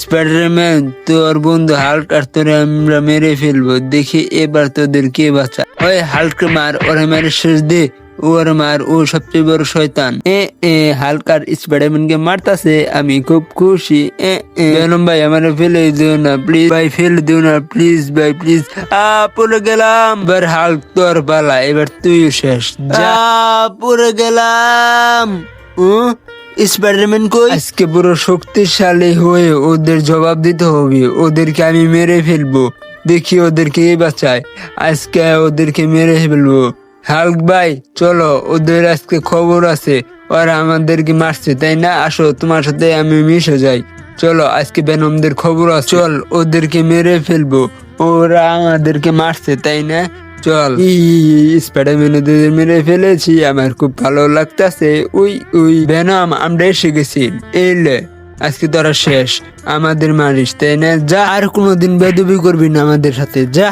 Spiderman, তোর বন্ধু Hulk আর তোরে আমরা মেরে ফেলবো, দেখি এবার তোদের কে বাঁচা। ওই হাল্ক মার, ওরে মেরে শেষ দে, ওর মার, ও সবচেয়ে বড় শয়তান। হাল্ক আর স্পাইডারম্যানকে মারতাছে, আমি খুব খুশি। বেলম ভাই আমার ফেলে দিও না প্লিজ ভাই, ফেলে দিও না প্লিজ ভাই, প্লিজ। পড়ে গেলাম। এবার হাল্ক তোর পালা, এবার তুই শেষ। যা, পড়ে গেলাম। স্পাইডারম্যান কই? আজকে পুরো শক্তিশালী হয়ে ওদের জবাব দিতে হবে, ওদেরকে আমি মেরে ফেলবো, দেখি ওদেরকে বাঁচায়। আজকে ওদেরকে মেরে ফেলবো। হাল্ক ভাই চলো, ওদের আজকে খবর আছে, ওরা আমাদেরকে মারছে তাই না? আসো, তোমার সাথে আমি মিশে যাই। চলো, আজকে বেনমদের খবর আছে, চল ওদেরকে মেরে ফেলবো, ওরা আমাদেরকে মারছে তাই না? চল। স্পাইডারম্যান ওদের মেরে ফেলেছি, আমার খুব ভালো লাগতেছে। উই বেনম, আমরা এসে গেছি। এলে আজকে তোরা শেষ, আমাদের মারিস তাই না? যা, আর কোনোদিন বেদবি করবি না আমাদের সাথে, যা।